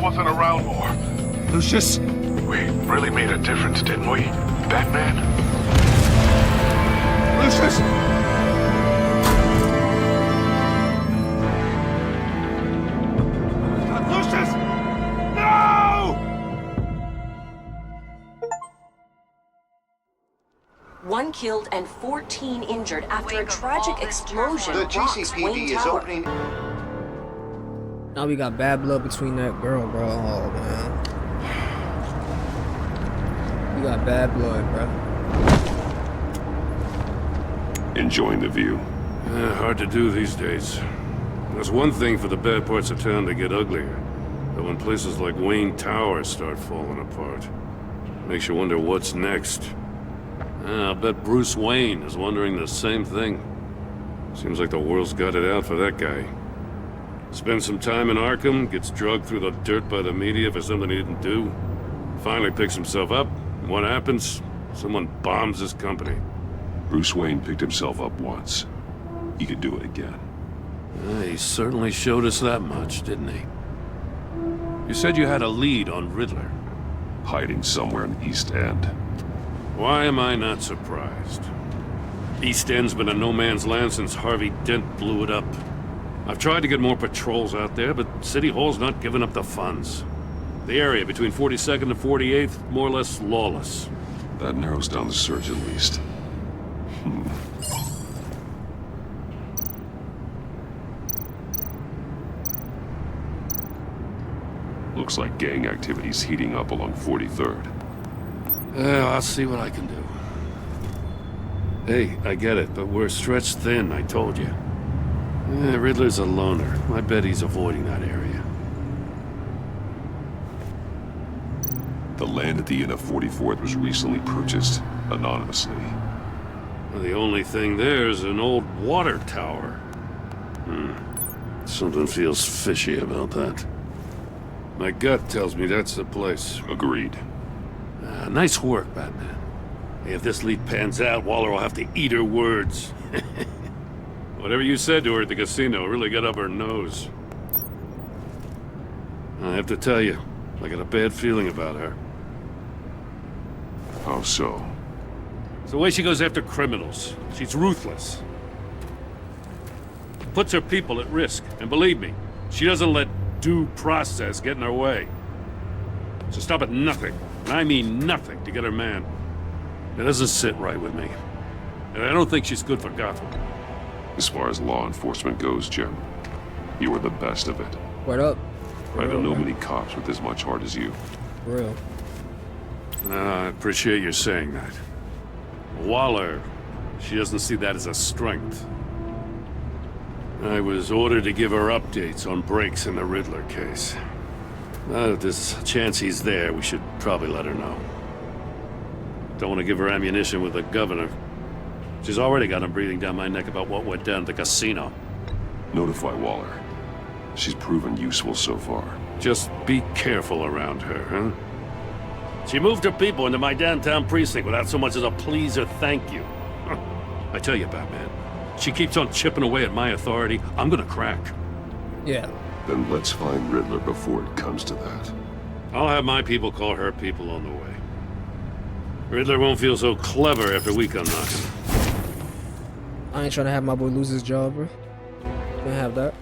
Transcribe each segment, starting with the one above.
wasn't around more. Lucius? We really made a difference, didn't we, Batman? Lucius! Lucius! No! One killed and 14 injured after a tragic explosion The rocks Wayne GCPD is Tower. opening. Now we got bad blood between that girl, bro. Oh, man. We got bad blood, bro. Enjoying the view. Hard to do these days. There's one thing for the bad parts of town to get uglier. But when places like Wayne Tower start falling apart, makes you wonder what's next. I'll bet Bruce Wayne is wondering the same thing. Seems like the world's got it out for that guy. Spends some time in Arkham, gets drugged through the dirt by the media for something he didn't do. Finally picks himself up, and what happens? Someone bombs his company. Bruce Wayne picked himself up once. He could do it again. He certainly showed us that much, didn't he? You said you had a lead on Riddler. Hiding somewhere in the East End. Why am I not surprised? East End's been a no-man's land since Harvey Dent blew it up. I've tried to get more patrols out there, but City Hall's not giving up the funds. The area between 42nd and 48th, more or less lawless. That narrows down the search at least. Looks like gang activity's heating up along 43rd. I'll see what I can do. Hey, I get it, but we're stretched thin, I told you. Riddler's a loner. I bet he's avoiding that area. The land at the end of 44th was recently purchased, anonymously. Well, the only thing there is an old water tower. Something feels fishy about that. My gut tells me that's the place. Agreed. Nice work, Batman. Hey, if this lead pans out, Waller will have to eat her words. Whatever you said to her at the casino really got up her nose. I have to tell you, I got a bad feeling about her. How so? It's the way she goes after criminals. She's ruthless. Puts her people at risk. And believe me, she doesn't let due process get in her way. So stop at nothing, and I mean nothing, to get her man. It doesn't sit right with me. And I don't think she's good for Gotham. As far as law enforcement goes, Jim, you are the best of it. What up? I don't know many cops with as much heart as you. For real. I appreciate you saying that. Waller, she doesn't see that as a strength. I was ordered to give her updates on breaks in the Riddler case. If there's a chance he's there, we should probably let her know. Don't want to give her ammunition with the governor. She's already got him breathing down my neck about what went down at the casino. Notify Waller. She's proven useful so far. Just be careful around her, huh? She moved her people into my downtown precinct without so much as a please or thank you. I tell you, Batman, she keeps on chipping away at my authority, I'm gonna crack. Yeah. Then let's find Riddler before it comes to that. I'll have my people call her people on the way. Riddler won't feel so clever after we come knocking. I ain't trying to have my boy lose his job, bro. Can't have that.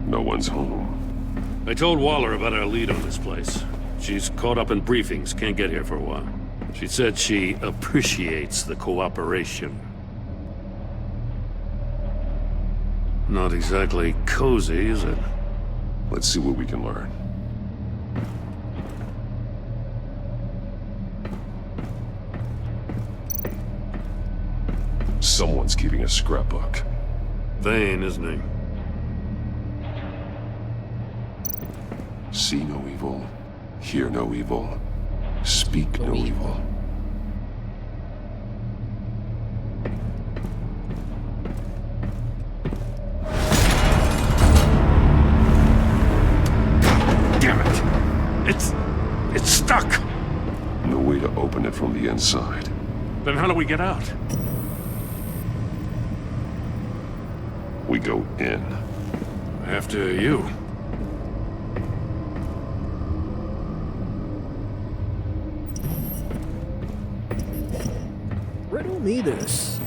No one's home. I told Waller about our lead on this place. She's caught up in briefings, can't get here for a while. She said she appreciates the cooperation. Not exactly cozy, is it? Let's see what we can learn. Someone's keeping a scrapbook. Vain, isn't he? See no evil, hear no evil, speak speak no evil. Damn it! It's stuck! No way to open it from the inside. Then how do we get out? We go in. After you. Riddle me this.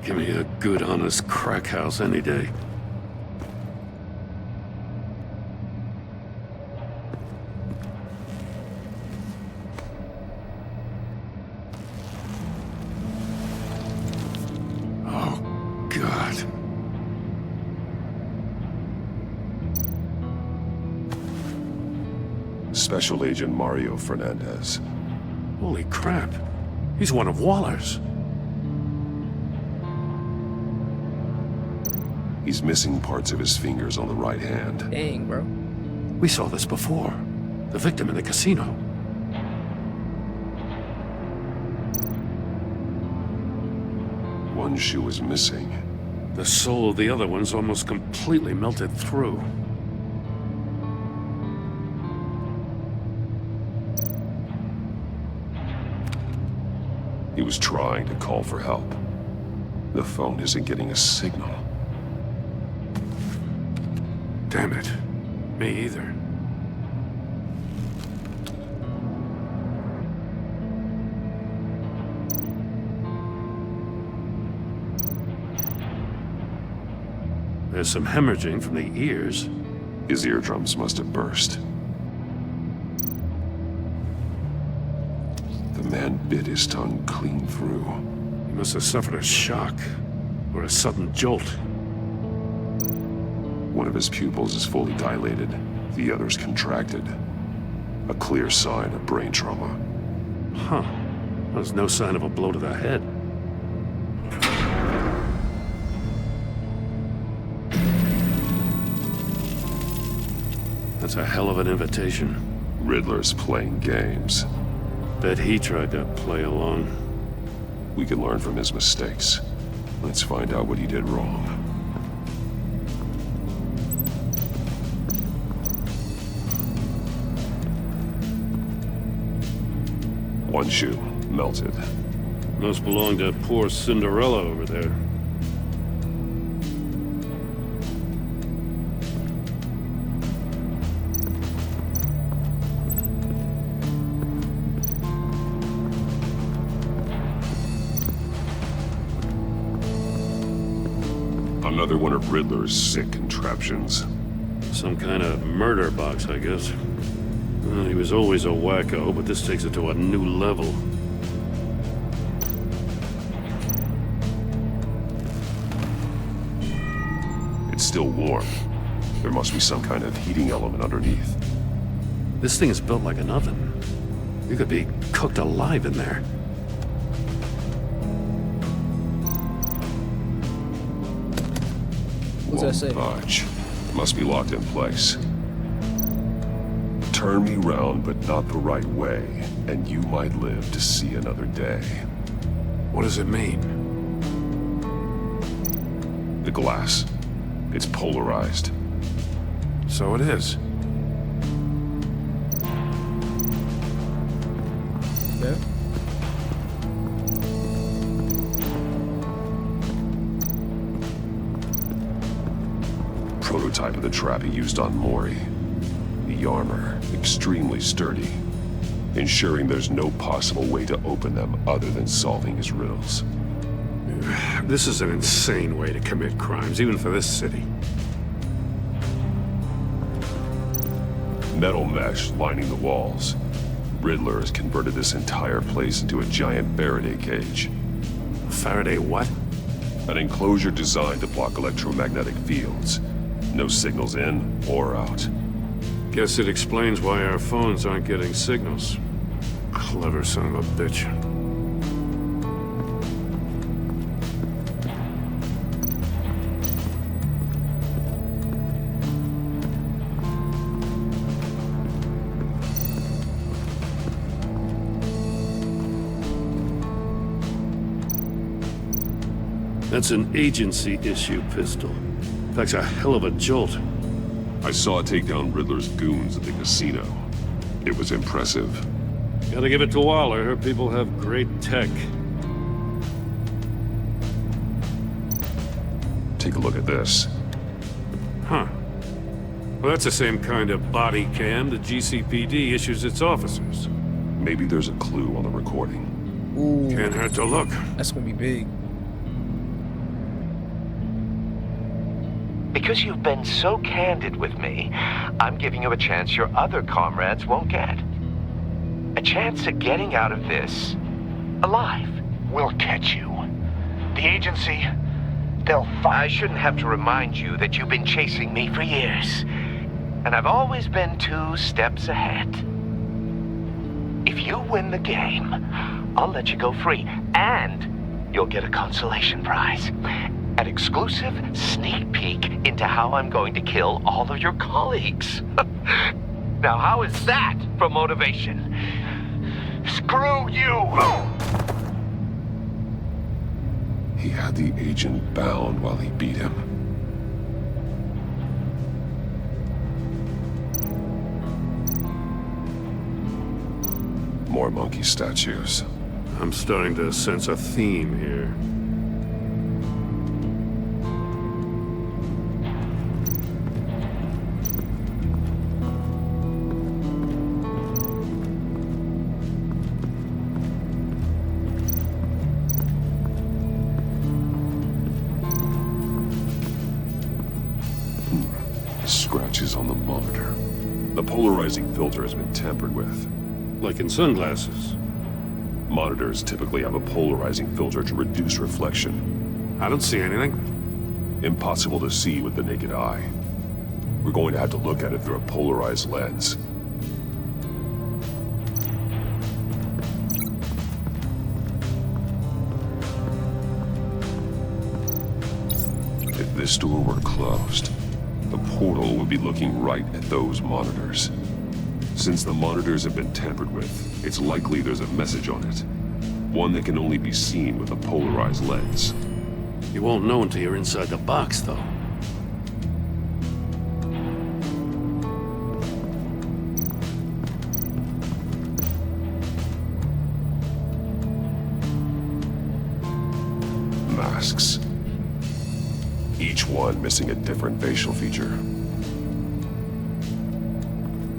Give me a good, honest crack house any day. Oh, God. Special Agent Mario Fernandez. Holy crap. He's one of Waller's. He's missing parts of his fingers on the right hand. Dang, bro. We saw this before. The victim in the casino. One shoe is missing. The soul of the other one's almost completely melted through. He was trying to call for help. The phone isn't getting a signal. Damn it. Me either. There's some hemorrhaging from the ears. His eardrums must have burst. The man bit his tongue clean through. He must have suffered a shock or a sudden jolt. One of his pupils is fully dilated, the other's contracted. A clear sign of brain trauma. Huh. There's no sign of a blow to the head. That's a hell of an invitation. Riddler's playing games. Bet he tried to play along. We can learn from his mistakes. Let's find out what he did wrong. One shoe, melted. Must belong to poor Cinderella over there. Another one of Riddler's sick contraptions. Some kind of murder box, I guess. Well, he was always a wacko, but this takes it to a new level. It's still warm. There must be some kind of heating element underneath. This thing is built like an oven. You could be cooked alive in there. What's that say? Budge. Must be locked in place. Turn me round, but not the right way, and you might live to see another day. What does it mean? The glass. It's polarized. So it is. Yeah. Prototype of the trap he used on Mori. The armor, extremely sturdy, ensuring there's no possible way to open them other than solving his riddles. This is an insane way to commit crimes, even for this city. Metal mesh lining the walls. Riddler has converted this entire place into a giant Faraday cage. Faraday what? An enclosure designed to block electromagnetic fields. No signals in or out. Guess it explains why our phones aren't getting signals. Clever son of a bitch. That's an agency-issue pistol. Packs a hell of a jolt. I saw it take down Riddler's goons at the casino. It was impressive. Gotta give it to Waller. Her people have great tech. Take a look at this. Huh. Well, that's the same kind of body cam the GCPD issues its officers. Maybe there's a clue on the recording. Ooh, Can't hurt to look. that's gonna be big. Because you've been so candid with me, I'm giving you a chance your other comrades won't get. A chance at getting out of this alive. We'll catch you. The agency, they'll find. I shouldn't have to remind you that you've been chasing me for years. And I've always been 2 steps ahead. If you win the game, I'll let you go free. And you'll get a consolation prize. An exclusive sneak peek into how I'm going to kill all of your colleagues. Now, how is that for motivation? Screw you! He had the agent bound while he beat him. More monkey statues. I'm starting to sense a theme here. Scratches on the monitor. The polarizing filter has been tampered with. Like in sunglasses. Monitors typically have a polarizing filter to reduce reflection. I don't see anything. Impossible to see with the naked eye. We're going to have to look at it through a polarized lens. If this door were closed, the portal would be looking right at those monitors. Since the monitors have been tampered with, it's likely there's a message on it. One that can only be seen with a polarized lens. You won't know until you're inside the box, though. Masks. Each one missing a different facial feature.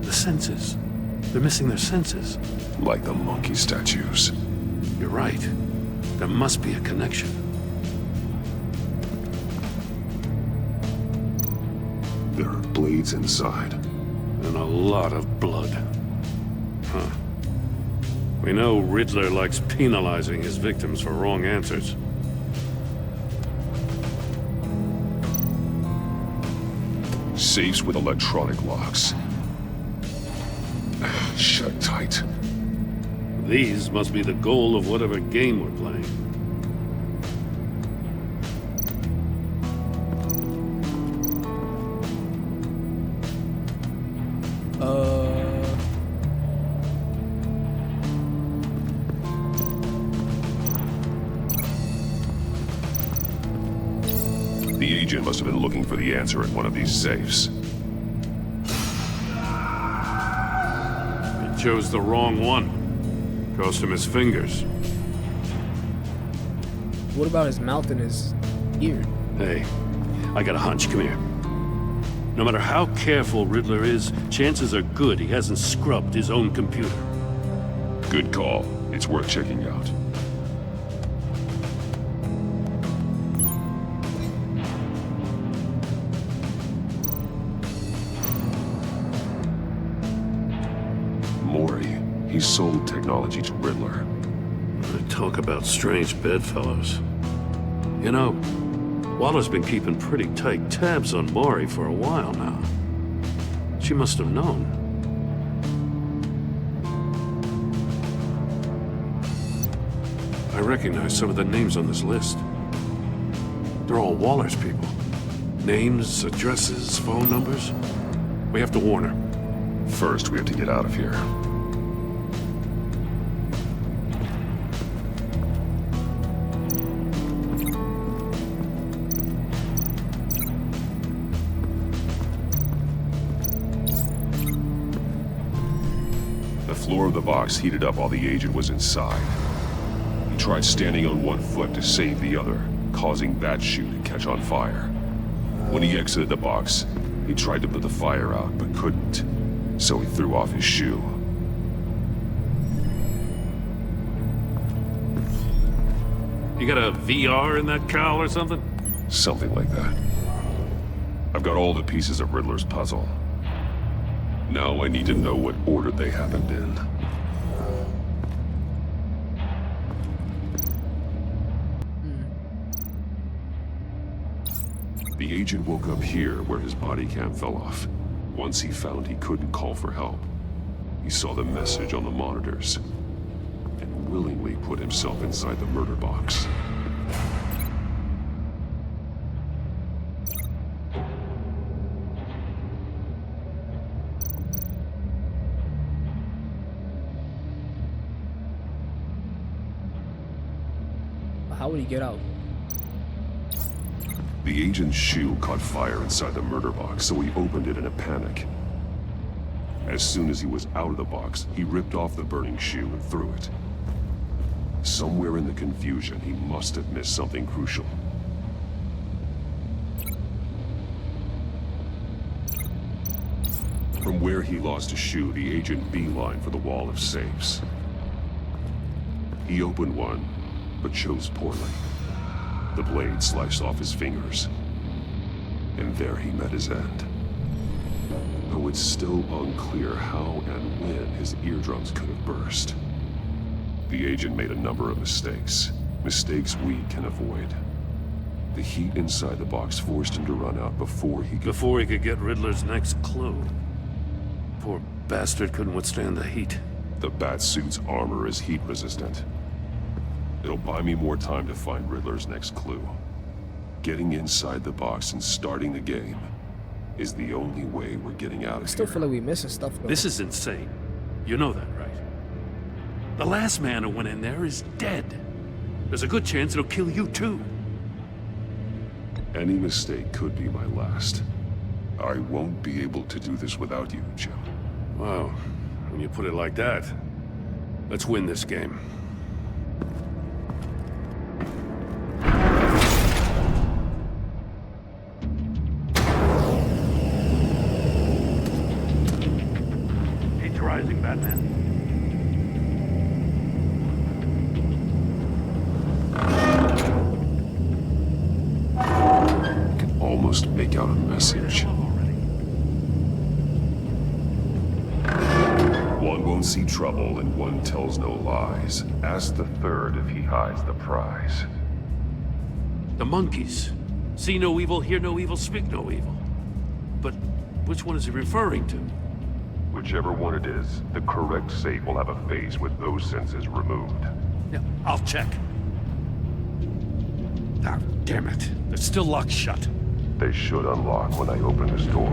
The senses. They're missing their senses. Like the monkey statues. You're right. There must be a connection. There are blades inside. And a lot of blood. Huh. We know Riddler likes penalizing his victims for wrong answers. Safes with electronic locks. Shut tight. These must be the goal of whatever game we're playing. The agent must have been looking for the answer in one of these safes. He chose the wrong one. Cost him his fingers. What about his mouth and his ear? Hey, I got a hunch. Come here. No matter how careful Riddler is, chances are good he hasn't scrubbed his own computer. Good call. It's worth checking out. Mori. He sold technology to Riddler. Talk about strange bedfellows. You know, Waller's been keeping pretty tight tabs on Maury for a while now. She must have known. I recognize some of the names on this list. They're all Waller's people. Names, addresses, phone numbers. We have to warn her. First, we have to get out of here. floor of the box heated up while the agent was inside. He tried standing on one foot to save the other, causing that shoe to catch on fire. When he exited the box, he tried to put the fire out, but couldn't, so he threw off his shoe. You got a VR in that cowl or something? Something like that. I've got all the pieces of Riddler's puzzle. Now I need to know what order they happened in. The agent woke up here where his body cam fell off. Once he found he couldn't call for help, he saw the message on the monitors and willingly put himself inside the murder box. How would he get out? The agent's shoe caught fire inside the murder box, so he opened it in a panic. As soon as he was out of the box, he ripped off the burning shoe and threw it. Somewhere in the confusion, he must have missed something crucial. From where he lost a shoe, the agent beelined for the wall of safes. He opened one, but chose poorly. The blade sliced off his fingers, and there he met his end. Though it's still unclear how and when his eardrums could have burst. The agent made a number of mistakes. Mistakes we can avoid. The heat inside the box forced him to run out before he could get Riddler's next clue. Poor bastard couldn't withstand the heat. The Batsuit's armor is heat resistant. It'll buy me more time to find Riddler's next clue. Getting inside the box and starting the game is the only way we're getting out of I still here. feel like we missing stuff though. This is insane. You know that, right? The last man who went in there is dead. There's a good chance it'll kill you too. Any mistake could be my last. I won't be able to do this without you, Jim. Wow, when you put it like that, let's win this game. Rising, Batman. I can almost make out a message. One won't see trouble and one tells no lies. Ask the third if he hides the prize. The monkeys. See no evil, hear no evil, speak no evil. But which one is he referring to? Whichever one it is, the correct safe will have a face with those senses removed. Yeah, I'll check. Ah, damn it. They're still locked shut. They should unlock when I open this door.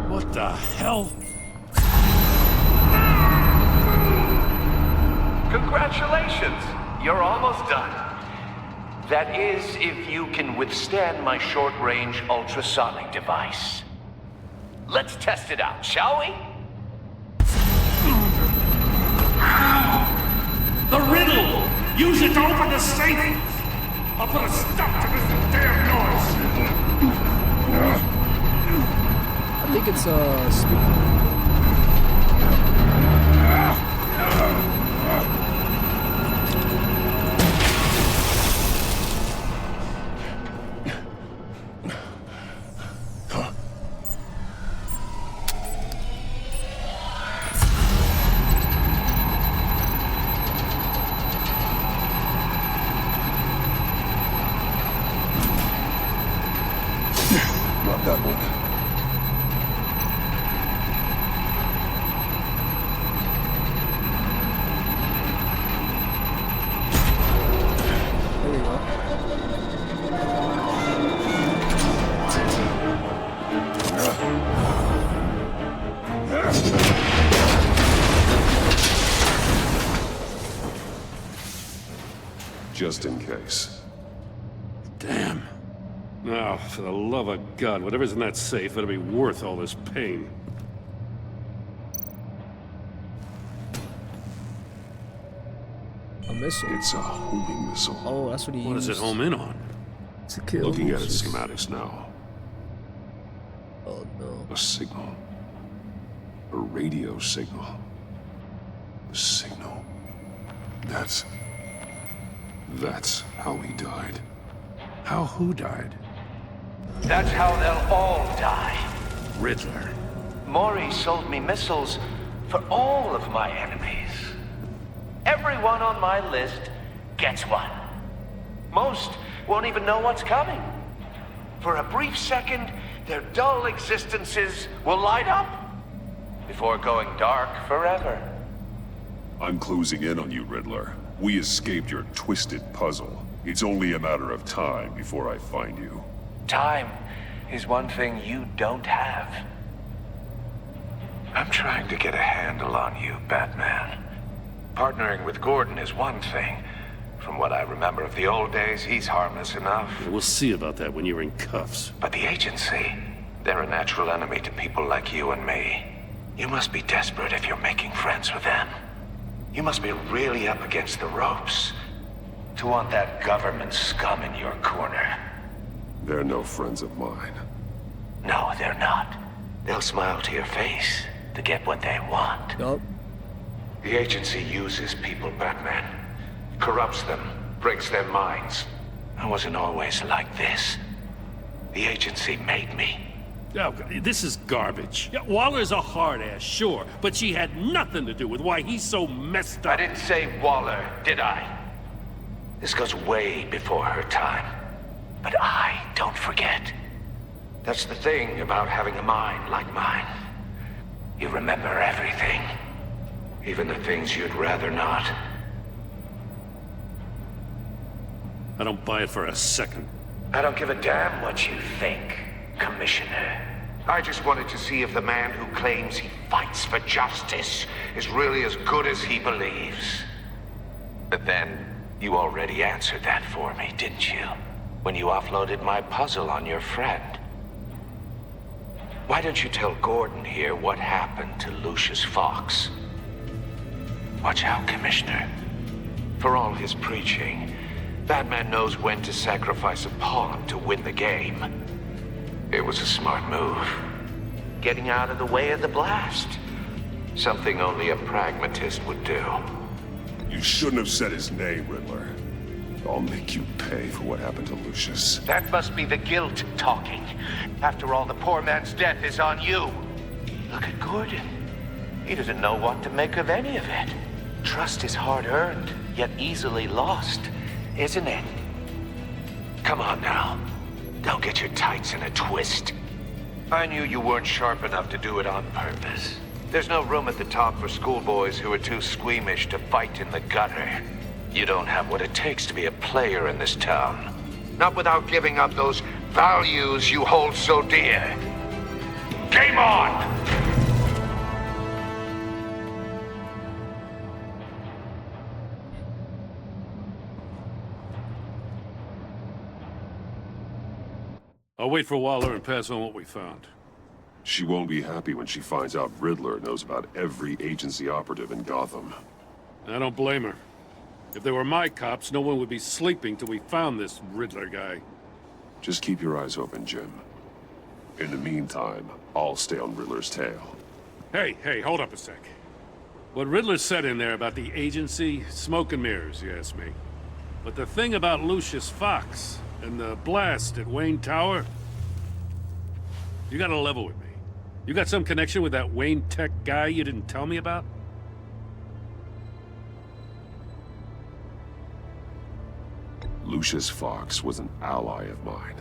What the hell? Congratulations! You're almost done. That is, if you can withstand my short-range ultrasonic device. Let's test it out, shall we? The riddle! Use it to open the safe! I'll put a stop to this damn noise! I think it's speaking. Not that one. There we go. Just in case. Now, for the love of God, whatever's in that safe better be worth all this pain. A missile. It's a homing missile. Oh, that's what he What used. does it home in on? To kill Looking at its Lucius. schematics now. Oh no. A signal. A radio signal. A signal. That's how he died. How who died? That's how they'll all die. Riddler. Maury sold me missiles for all of my enemies. Everyone on my list gets one. Most won't even know what's coming. For a brief second, their dull existences will light up before going dark forever. I'm closing in on you, Riddler. We escaped your twisted puzzle. It's only a matter of time before I find you. Time is one thing you don't have. I'm trying to get a handle on you, Batman. Partnering with Gordon is one thing. From what I remember of the old days, he's harmless enough. We'll see about that when you're in cuffs. But the agency, they're a natural enemy to people like you and me. You must be desperate if you're making friends with them. You must be really up against the ropes to want that government scum in your corner. They're no friends of mine. No, they're not. They'll smile to your face to get what they want. Yup. The agency uses people, Batman. Corrupts them, breaks their minds. I wasn't always like this. The agency made me. Oh, this is garbage. Yeah, Waller's a hard ass, sure, but she had nothing to do with why he's so messed I up. didn't say Waller, did I? This goes way before her time. But I don't forget. That's the thing about having a mind like mine. You remember everything. Even the things you'd rather not. I don't buy it for a second. I don't give a damn what you think, Commissioner. I just wanted to see if the man who claims he fights for justice is really as good as he believes. But then, you already answered that for me, didn't you? When you offloaded my puzzle on your friend. Why don't you tell Gordon here what happened to Lucius Fox? Watch out, Commissioner. For all his preaching, Batman knows when to sacrifice a pawn to win the game. It was a smart move. Getting out of the way of the blast. Something only a pragmatist would do. You shouldn't have said his name, Riddler. I'll make you pay for what happened to Lucius. That must be the guilt talking. After all, the poor man's death is on you. Look at Gordon. He doesn't know what to make of any of it. Trust is hard-earned, yet easily lost, isn't it? Come on now. Don't get your tights in a twist. I knew you weren't sharp enough to do it on purpose. There's no room at the top for schoolboys who are too squeamish to fight in the gutter. You don't have what it takes to be a player in this town. Not without giving up those values you hold so dear. Game on! I'll wait for Waller and pass on what we found. She won't be happy when she finds out Riddler knows about every agency operative in Gotham. I don't blame her. If they were my cops, no one would be sleeping till we found this Riddler guy. Just keep your eyes open, Jim. In the meantime, I'll stay on Riddler's tail. Hey, hold up a sec. What Riddler said in there about the agency, smoke and mirrors, you ask me. But the thing about Lucius Fox and the blast at Wayne Tower, you gotta level with me. You got some connection with that Wayne Tech guy you didn't tell me about? Lucius Fox was an ally of mine.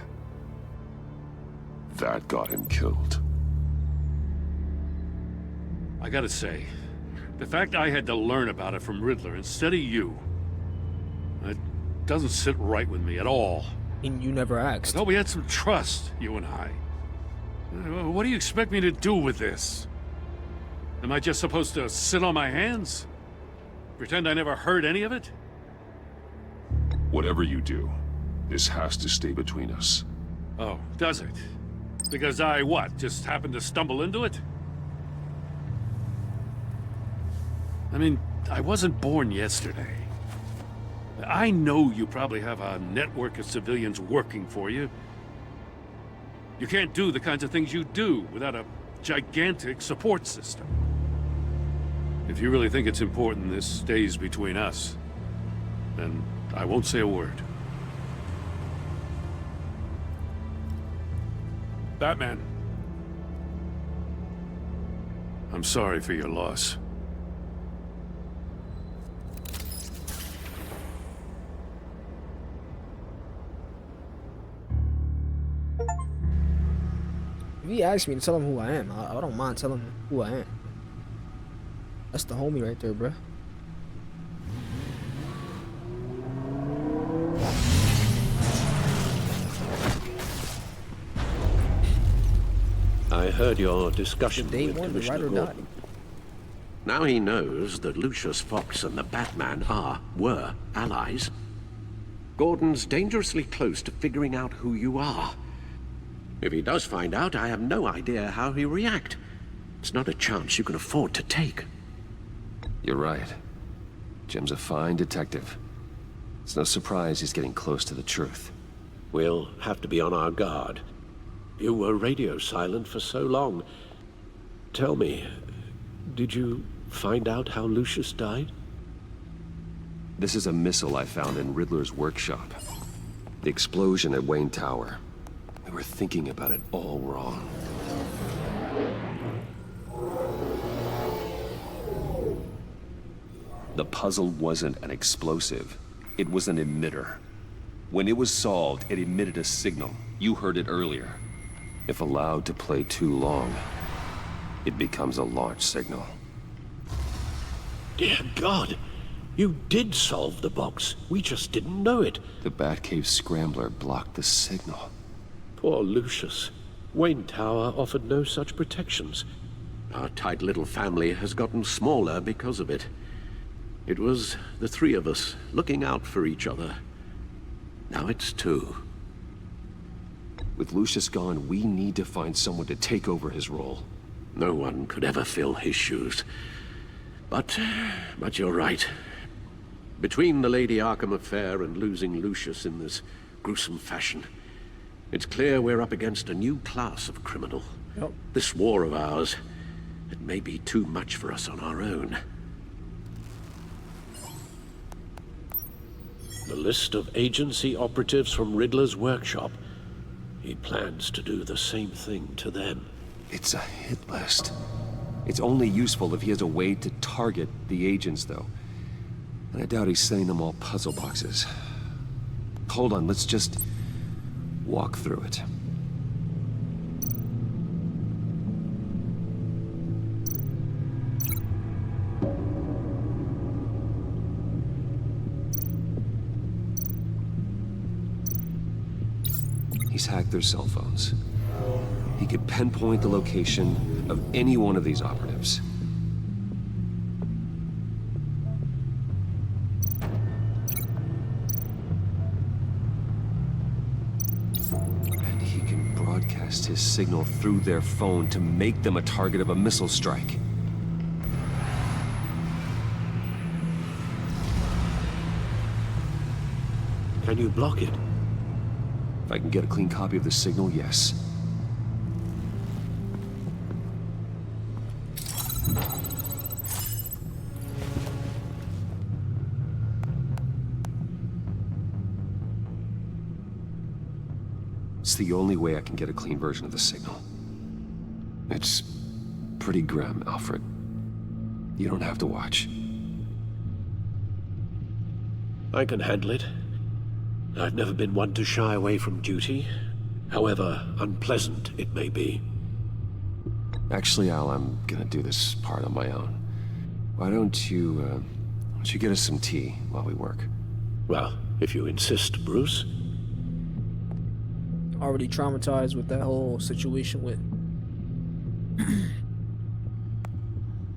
That got him killed. I gotta say, the fact I had to learn about it from Riddler instead of you, it doesn't sit right with me at all. And you never I asked. thought we had some trust, you and I. What do you expect me to do with this? Am I just supposed to sit on my hands? Pretend I never heard any of it? Whatever you do, this has to stay between us. Oh, does it? Because I, what, just happened to stumble into it? I mean, I wasn't born yesterday. I know you probably have a network of civilians working for you. You can't do the kinds of things you do without a gigantic support system. If you really think it's important this stays between us, then I won't say a word. Batman. I'm sorry for your loss. If he asks me to tell him who I am, I don't mind telling him who I am. That's the homie right there, bruh. I heard your discussion Day with one, the Commissioner ride or die. Gordon. Now he knows that Lucius Fox and the Batman were allies. Gordon's dangerously close to figuring out who you are. If he does find out, I have no idea how he'll react. It's not a chance you can afford to take. You're right. Jim's a fine detective. It's no surprise he's getting close to the truth. We'll have to be on our guard. You were radio silent for so long. Tell me, did you find out how Lucius died? This is a missile I found in Riddler's workshop. The explosion at Wayne Tower. We were thinking about it all wrong. The puzzle wasn't an explosive. It was an emitter. When it was solved, it emitted a signal. You heard it earlier. If allowed to play too long, it becomes a launch signal. Dear God, you did solve the box. We just didn't know it. The Batcave scrambler blocked the signal. Poor Lucius. Wayne Tower offered no such protections. Our tight little family has gotten smaller because of it. It was the three of us looking out for each other. Now it's two. With Lucius gone, we need to find someone to take over his role. No one could ever fill his shoes. But you're right. Between the Lady Arkham affair and losing Lucius in this gruesome fashion, it's clear we're up against a new class of criminal. Yep. This war of ours, it may be too much for us on our own. The list of agency operatives from Riddler's workshop. He plans to do the same thing to them. It's a hit list. It's only useful if he has a way to target the agents, though. And I doubt he's sending them all puzzle boxes. Hold on, let's just walk through it. He's hacked their cell phones. He could pinpoint the location of any one of these operatives. And he can broadcast his signal through their phone to make them a target of a missile strike. Can you block it? If I can get a clean copy of the signal, yes. It's the only way I can get a clean version of the signal. It's pretty grim, Alfred. You don't have to watch. I can handle it. I've never been one to shy away from duty, however unpleasant it may be. Actually, Al, I'm gonna do this part on my own. Why don't you get us some tea while we work? Well, if you insist, Bruce. Already traumatized with that whole situation with.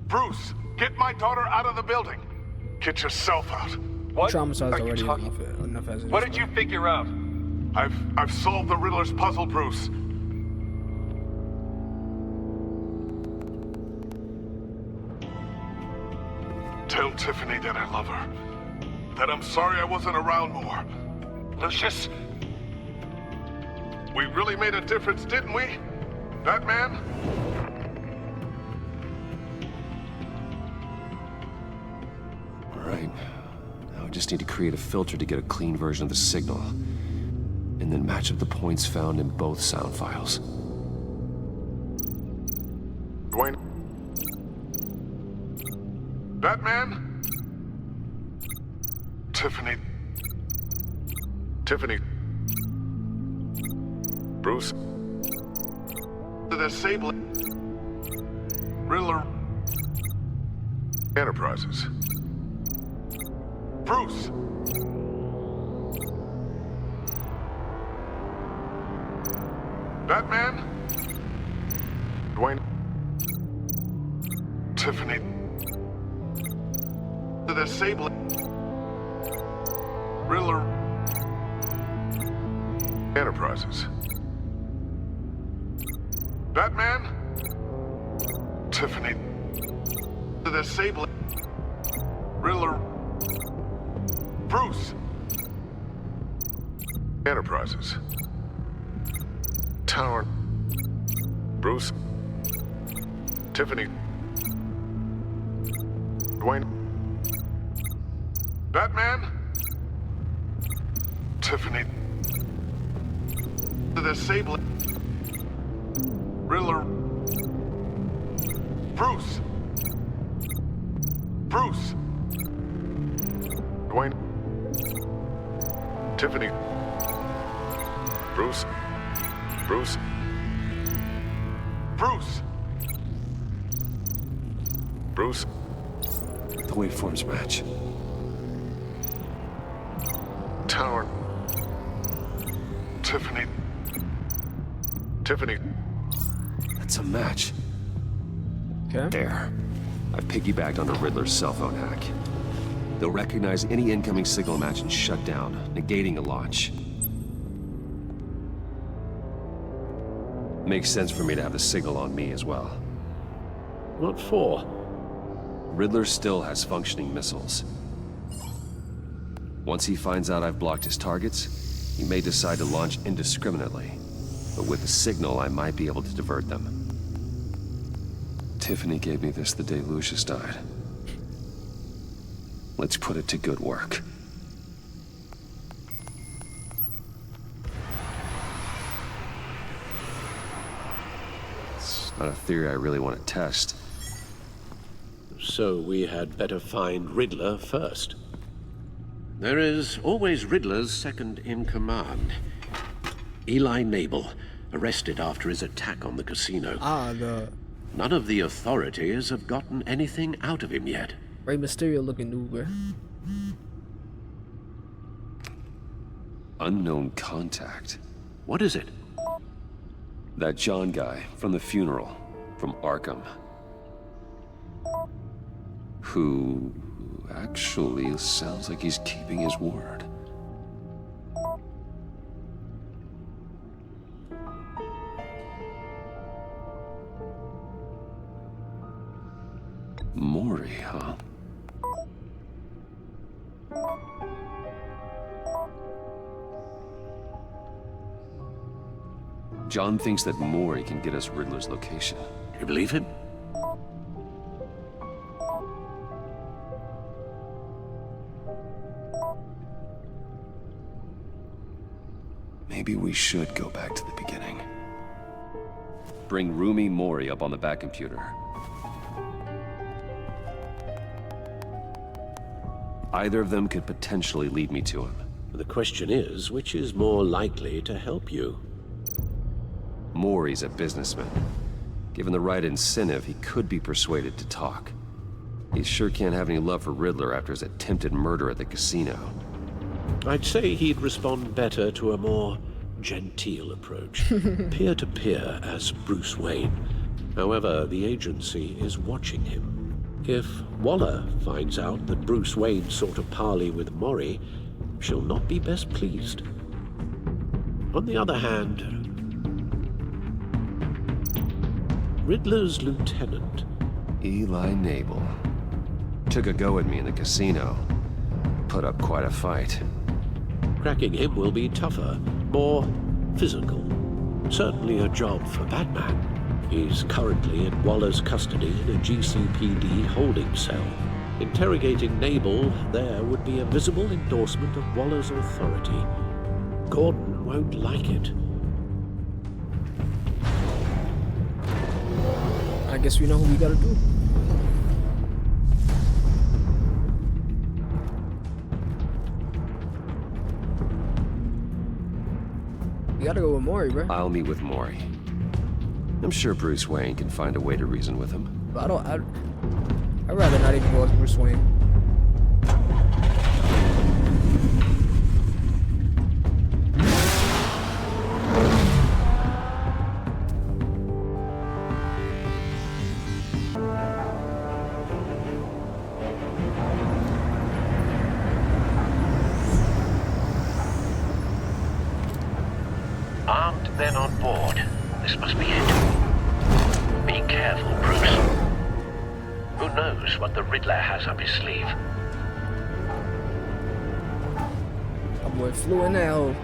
Bruce, get my daughter out of the building. Get yourself out. What Traumatized are you already talking? enough as it What is, did you figure out? I've solved the Riddler's puzzle, Bruce. Tell Tiffany that I love her. That I'm sorry I wasn't around more. Lucius? We really made a difference, didn't we? Batman? Alright. Now I just need to create a filter to get a clean version of the signal. And then match up the points found in both sound files. Dwayne? Batman? Tiffany? Bruce? The disabling Riddler Enterprises. Bruce! Batman? Dwayne? Tiffany? The disabling Riddler Enterprises. Batman? Tiffany? The disabling Riddler Bruce Enterprises. Tower. Bruce. Tiffany. Dwayne. Batman. Tiffany. The disabling Riddler. Bruce. Dwayne. Tiffany. Bruce. The waveforms match. Tower. Tiffany. That's a match. Okay. There. I've piggybacked onto Riddler's cell phone hack. They'll recognize any incoming signal match and shut down, negating a launch. Makes sense for me to have the signal on me as well. What for? Riddler still has functioning missiles. Once he finds out I've blocked his targets, he may decide to launch indiscriminately. But with the signal, I might be able to divert them. Tiffany gave me this the day Lucius died. Let's put it to good work. It's not a theory I really want to test. So we had better find Riddler first. There is always Riddler's second-in-command. Eli Nabel, arrested after his attack on the casino. None of the authorities have gotten anything out of him yet. Rey Mysterio looking dude, bro. Unknown contact. What is it? That John guy from the funeral, from Arkham. Who actually sounds like he's keeping his word. Maury, huh? John thinks that Maury can get us Riddler's location. You believe him? Maybe we should go back to the beginning. Bring Rumi Mori up on the back computer. Either of them could potentially lead me to him. The question is, which is more likely to help you? Mori's a businessman. Given the right incentive, he could be persuaded to talk. He sure can't have any love for Riddler after his attempted murder at the casino. I'd say he'd respond better to a more genteel approach. Peer-to-peer as Bruce Wayne. However, the agency is watching him. If Waller finds out that Bruce Wayne sought a parley with Mori, she'll not be best pleased. On the other hand, Riddler's lieutenant. Eli Nabel. Took a go at me in the casino. Put up quite a fight. Cracking him will be tougher, more physical. Certainly a job for Batman. He's currently in Waller's custody in a GCPD holding cell. Interrogating Nabel there would be a visible endorsement of Waller's authority. Gordon won't like it. I guess we know who we gotta do. We gotta go with Maury, bro. I'll meet with Maury. I'm sure Bruce Wayne can find a way to reason with him. But I'd rather not even go with Bruce Wayne. Armed men on board. This must be it. Be careful, Bruce. Who knows what the Riddler has up his sleeve? My boy flew in that hole.